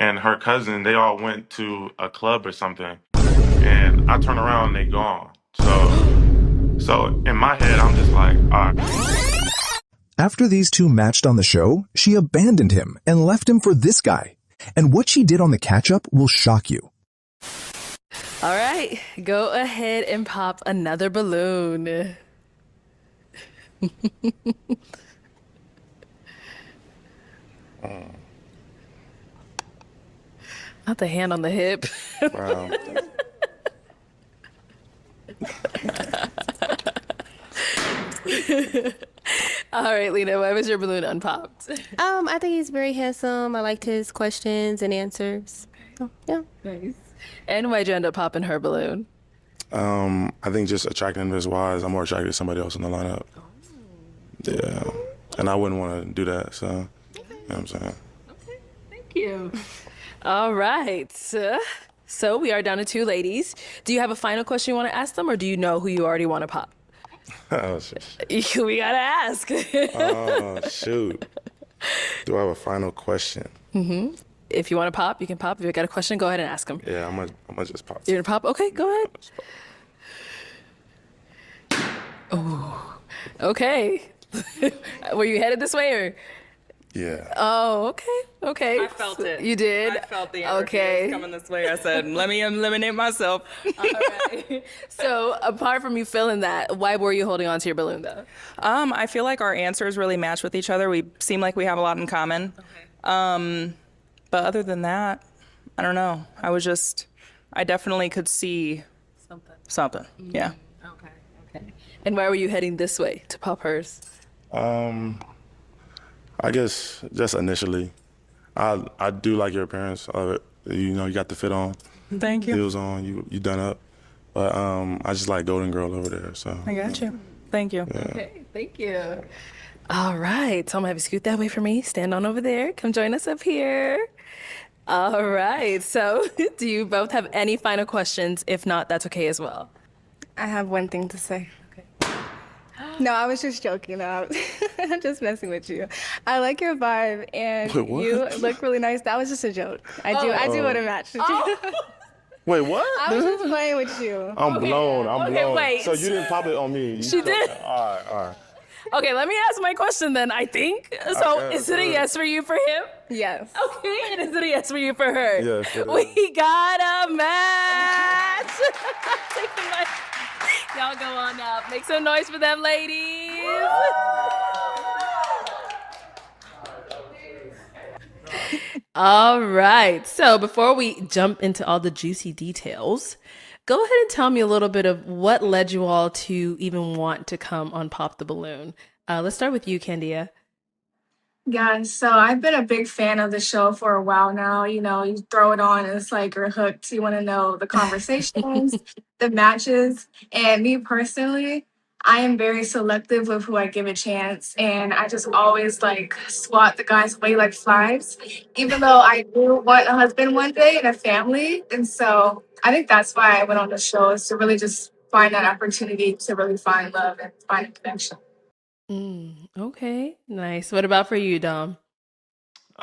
and her cousin, they all went to a club or something. And I turn around and they gone. So in my head, I'm just like, all right. After these two matched on the show, she abandoned him and left him for this guy. And what she did on the catch-up will shock you. All right, go ahead and pop another balloon. Not the hand on the hip. Wow. All right, Lena, why was your balloon unpopped? I think he's very handsome. I liked his questions and answers. So, yeah. Nice. And why'd you end up popping her balloon? I think just attracting him as wise. I'm more attracted to somebody else in the lineup. Yeah. And I wouldn't want to do that, so, you know what I'm saying? Okay, thank you. All right. So we are down to two ladies. Do you have a final question you want to ask them, or do you know who you already want to pop? Oh, shit. We gotta ask. Oh, shoot. Do I have a final question? If you want to pop, you can pop. If you got a question, go ahead and ask them. Yeah, I'm gonna just pop. You're gonna pop? Okay, go ahead. Oh, okay. Were you headed this way or? Yeah. Oh, okay. I felt it. You did? I felt the energy Okay. coming this way. I said, let me eliminate myself. All right. So apart from you feeling that, why were you holding on to your balloon though? I feel like our answers really match with each other. We seem like we have a lot in common. Okay. But other than that, I don't know. I definitely could see something. Yeah. Okay. And why were you heading this way to pop hers? I guess just initially, I do like your appearance. You know, you got the fit on, Thank you. heels on, you done up. But I just like Golden Girl over there. So I got you. Thank you. Okay, thank you. All right, so I'm gonna have you scoot that way for me. Stand on over there. Come join us up here. All right, so do you both have any final questions? If not, that's okay as well. I have one thing to say. Okay. No, I was just joking. No, I'm just messing with you. I like your vibe, and Wait, what? you look really nice. That was just a joke. I do want to match with you. wait, what? I was just playing with you. I'm blown. Okay, blown. wait. So you didn't pop it on me. She did. All right. Okay, let me ask my question then, I think. So Okay, is it a yes for you for him? Yes. Okay, and is it a yes for you for her? Yes, it is. We got a match. Take the mic. Y'all go on up. Make some noise for them, ladies. All right. So before we jump into all the juicy details, go ahead and tell me a little bit of what led you all to even want to come on Pop the Balloon. Let's start with you, Candia. Yeah, so I've been a big fan of the show for a while now. You know, you throw it on, and it's like you're hooked. You want to know the conversations, the matches. And me personally, I am very selective with who I give a chance. And I just always like swat the guys away like flies, even though I do want a husband one day and a family. And so I think that's why I went on the show, is to really just find that opportunity to really find love and find a connection. Okay, nice. What about for you, Dom?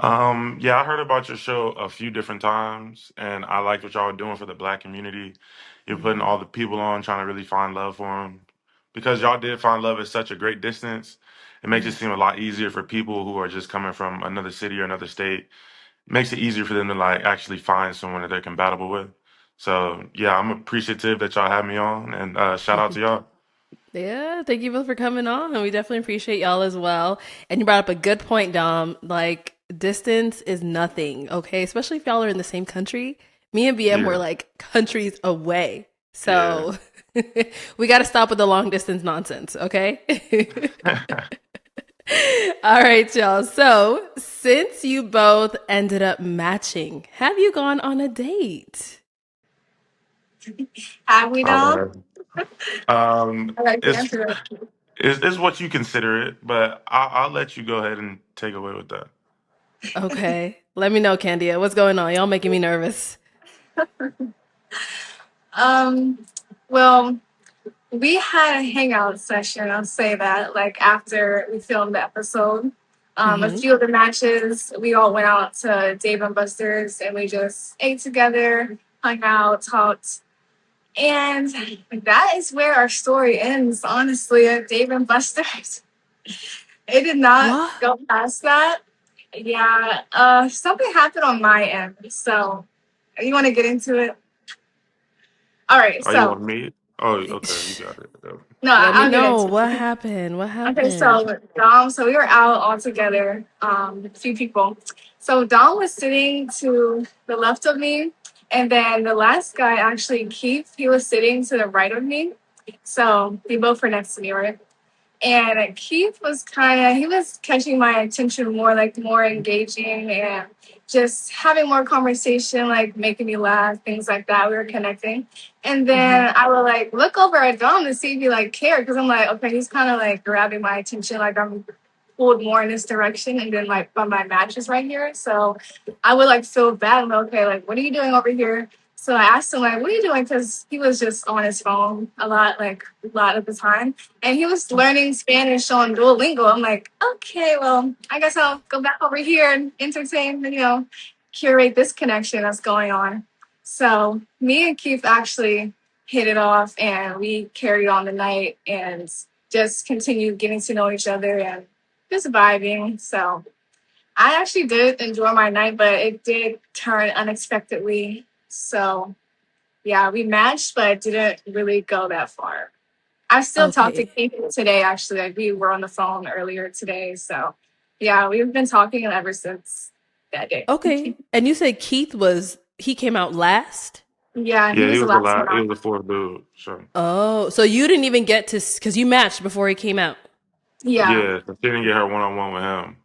Yeah, I heard about your show a few different times, and I liked what y'all were doing for the black community. You're putting all the people on, trying to really find love for them. Because y'all did find love at such a great distance, it makes it seem a lot easier for people who are just coming from another city or another state. It makes it easier for them to like actually find someone that they're compatible with. So yeah, I'm appreciative that y'all had me on, and shout out to y'all. Yeah, thank you both for coming on, and we definitely appreciate y'all as well. And you brought up a good point, Dom. Like, distance is nothing, okay? Especially if y'all are in the same country. Me and BM were Yeah. like countries away. So we got to stop with the long distance nonsense, okay? All right, y'all. So since you both ended up matching, have you gone on a date? Have we All now? right. Um, I like the it's, answer. it's what you consider it, but I'll let you go ahead and take away with that. Okay. Let me know, Candia. What's going on? Y'all making me nervous. Um, well, we had a hangout session, I'll say that, like after we filmed the episode. A few of the matches, we all went out to Dave and Buster's and we just ate together, hung out, talked. And that is where our story ends, honestly, at Dave and Buster's. It did not What? go past that. Yeah, something happened on my end. So, you want to get into it? All right, Oh, you so, want me? Oh, okay, you got it. Go. no, Let me I'll get know into what it. happened. What Okay, happened? so so we were out all together, a few people. So Dom was sitting to the left of me, and then the last guy, actually Keith, he was sitting to the right of me. So they both were next to me, right? And Keith was he was catching my attention more, like more engaging and just having more conversation, like making me laugh, things like that. We were connecting. And then I would like look over at Dom to see if he like cared because I'm like, okay, he's kind of like grabbing my attention, like I'm pulled more in this direction. And then like by my match is right here. So I would like feel bad. I'm like, okay, like what are you doing over here? So I asked him like, what are you doing? Because he was just on his phone a lot of the time. And he was learning Spanish on Duolingo. I'm like, okay, well, I guess I'll go back over here and entertain, curate this connection that's going on. So me and Keith actually hit it off and we carried on the night and just continued getting to know each other and just vibing. So I actually did enjoy my night, but it did turn unexpectedly. So yeah, we matched, but it didn't really go that far. I still talked to Okay. Keith today, actually. Like we were on the phone earlier today. So yeah, we've been talking ever since that day. Okay. And you said he came out last? Yeah, he Yeah, he was the was the last one last. He out. was the fourth dude. So Oh, so you didn't even get to, because you matched before he came out. Yeah. yeah, so she didn't get her one on one with him,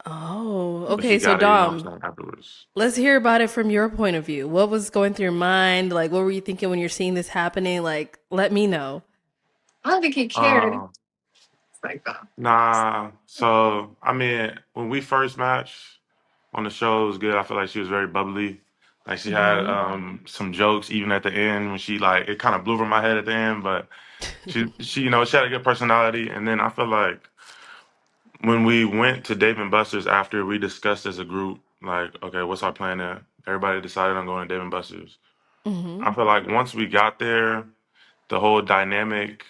Oh, but she okay. So got it. You know what Dom, I'm saying, afterwards. let's hear about it from your point of view. What was going through your mind? Like, what were you thinking when you're seeing this happening? Like, let me know. I don't think he cared. Uh, It's like, nah. So I mean, when we first matched on the show, it was good. I feel like she was very bubbly. Like she had some jokes even at the end when she like it kind of blew over my head at the end, but she she had a good personality. And then I feel like when we went to Dave and Buster's after we discussed as a group, like, okay, what's our plan there? Everybody decided on going to Dave and Buster's. Mm-hmm. I feel like once we got there, the whole dynamic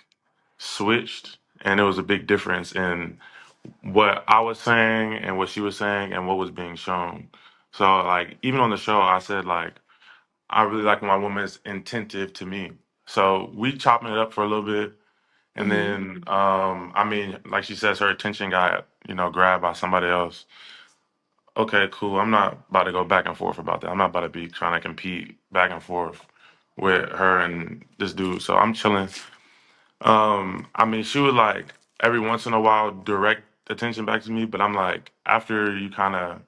switched, and it was a big difference in what I was saying and what she was saying and what was being shown. So, like, even on the show, I said, like, I really like when my woman is attentive to me. So we chopping it up for a little bit. And Mm-hmm. then, I mean, like she says, her attention got, grabbed by somebody else. Okay, cool. I'm not about to go back and forth about that. I'm not about to be trying to compete back and forth with her and this dude. So I'm chilling. I mean, she would like every once in a while direct attention back to me, but I'm like, after you kind of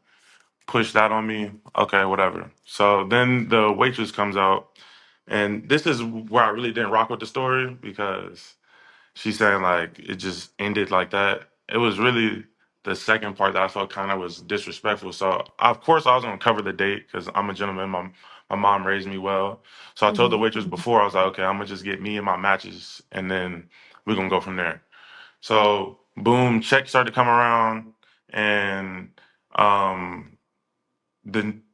push that on me, okay, whatever. So then the waitress comes out, and this is where I really didn't rock with the story because she's saying like it just ended like that. It was really the second part that I felt kind of was disrespectful. So of course I was gonna cover the date because I'm a gentleman. My mom raised me well. So I told the Mm-hmm. waitress before I was like, okay, I'm gonna just get me and my matches, and then we're gonna go from there. So boom, checks started to come around, and um,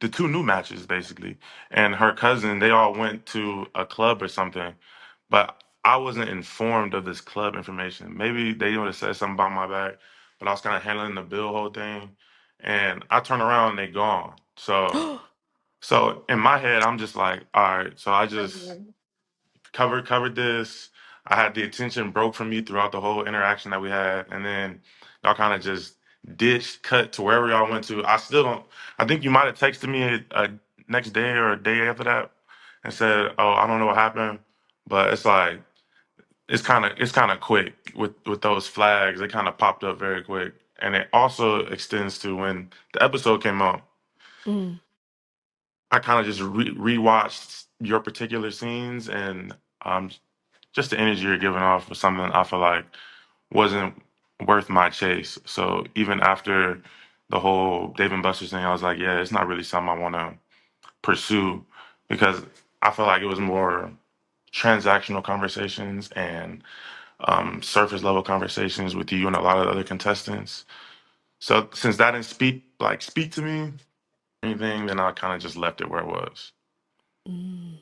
the two new matches basically, and her cousin they all went to a club or something, but I wasn't informed of this club information. Maybe they would have said something about my back, but I was kind of handling the bill whole thing, and I turn around and they gone. So in my head, I'm just like, all right. So I just covered this. I had the attention broke from me throughout the whole interaction that we had, and then y'all kind of just ditched, cut to wherever y'all went to. I still don't. I think you might have texted me a next day or a day after that and said, "Oh, I don't know what happened," but it's like it's kind of quick with those flags. They kind of popped up very quick, and it also extends to when the episode came out. Mm. I kind of just rewatched your particular scenes, and just the energy you're giving off was something I feel like wasn't worth my chase. So even after the whole Dave and Buster's thing, I was like, yeah, it's not really something I want to pursue because I feel like it was more transactional conversations and surface level conversations with you and a lot of other contestants. So since that didn't speak to me, anything, then I kind of just left it where it was. Mm.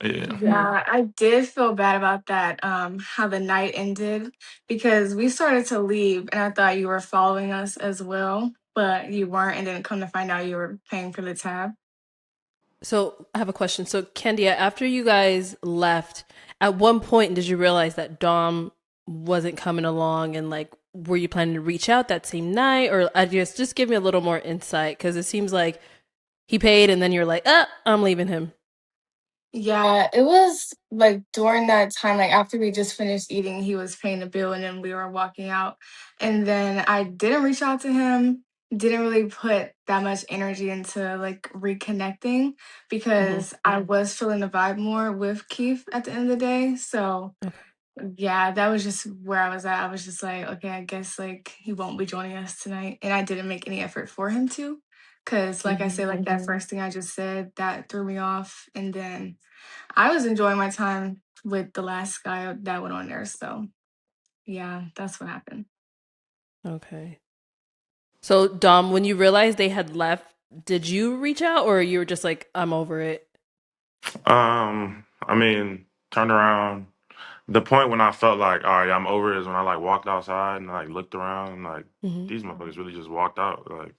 Yeah. Yeah, I did feel bad about that, how the night ended because we started to leave and I thought you were following us as well, but you weren't, and then come to find out you were paying for the tab. So I have a question. So Candia, after you guys left, at one point did you realize that Dom wasn't coming along, and like were you planning to reach out that same night, or I guess just give me a little more insight because it seems like he paid and then you're like, I'm leaving him. Yeah, it was like during that time, like after we just finished eating, he was paying the bill and then we were walking out. And then I didn't reach out to him, didn't really put that much energy into like reconnecting Hmm. because I was feeling the vibe more with Keith at the end of the day. So Okay. yeah, that was just where I was at. I was just like, okay, I guess like he won't be joining us tonight. And I didn't make any effort for him to. Cause like I Hmm. said, like that first thing I just said, that threw me off. And then I was enjoying my time with the last guy that went on there. So yeah, that's what happened. Okay. So Dom, when you realized they had left, did you reach out or you were just like, I'm over it? I mean, turned around. The point when I felt like, all right, I'm over it is when I like walked outside and like looked around and like Hmm. these motherfuckers really just walked out. Like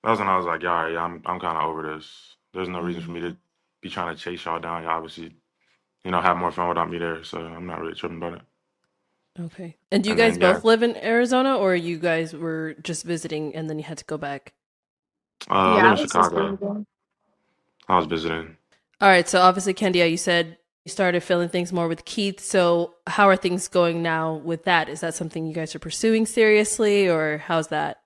that was when I was like, yeah, all right, yeah, I'm kind of over this. There's no reason for me to be trying to chase y'all down. Y'all obviously, have more fun without me there, so I'm not really tripping about it. Okay. And do you And guys then yeah, both live in Arizona, or you guys were just visiting and then you had to go back? I live Yeah, in I was just Chicago. visiting. I was visiting. All right. So obviously, Candia, you said you started feeling things more with Keith. So how are things going now with that? Is that something you guys are pursuing seriously, or how's that?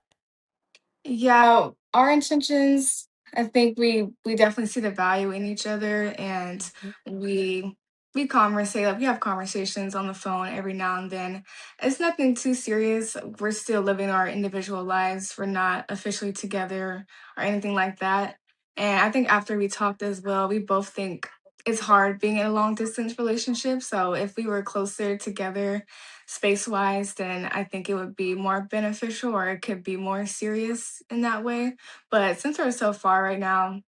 Yeah, our intentions, I think we definitely see the value in each other and Okay. we we conversate, like we have conversations on the phone every now and then. It's nothing too serious. We're still living our individual lives. We're not officially together or anything like that. And I think after we talked as well, we both think it's hard being in a long distance relationship. So if we were closer together space wise, then I think it would be more beneficial or it could be more serious in that way. But since we're so far right now,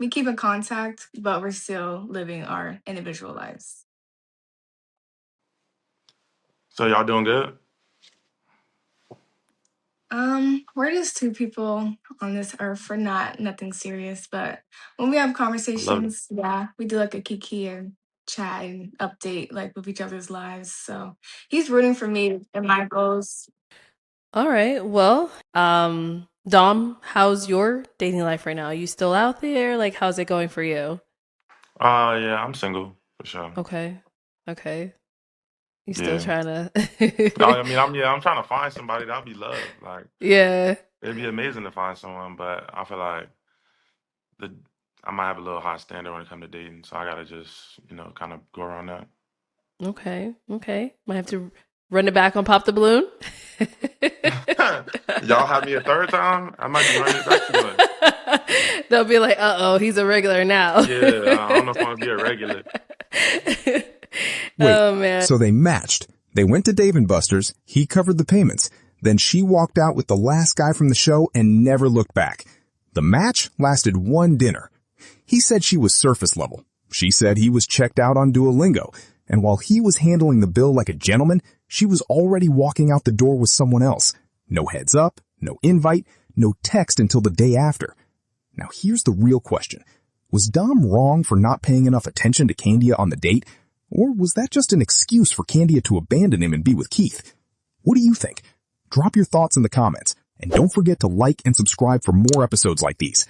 we keep in contact, but we're still living our individual lives. So y'all doing good? We're just two people on this earth for nothing serious, but when we have I love it. conversations, yeah, we do like a kiki and chat and update like with each other's lives. So he's rooting for me and my goals. All right. Well, Dom, how's your dating life right now? Are you still out there? Like, how's it going for you? Yeah, I'm single for sure. Okay. Okay. You still Yeah. trying to? I mean, I'm trying to find somebody that'll be love. Like Yeah. it'd be amazing to find someone, but I feel like the I might have a little high standard when it comes to dating, so I gotta just kind of go around that. Okay. Okay. Might have to run it back on Pop the Balloon. Y'all have me a third time, I might be running it back too much. They'll be like, "Uh-oh, he's a regular now." Yeah, I don't know if I'm gonna be a regular. Wait, Oh man. so they matched. They went to Dave & Buster's, he covered the payments. Then she walked out with the last guy from the show and never looked back. The match lasted one dinner. He said she was surface level. She said he was checked out on Duolingo. And while he was handling the bill like a gentleman, she was already walking out the door with someone else. No heads up, no invite, no text until the day after. Now here's the real question. Was Dom wrong for not paying enough attention to Candia on the date? Or was that just an excuse for Candia to abandon him and be with Keith? What do you think? Drop your thoughts in the comments. And don't forget to like and subscribe for more episodes like these.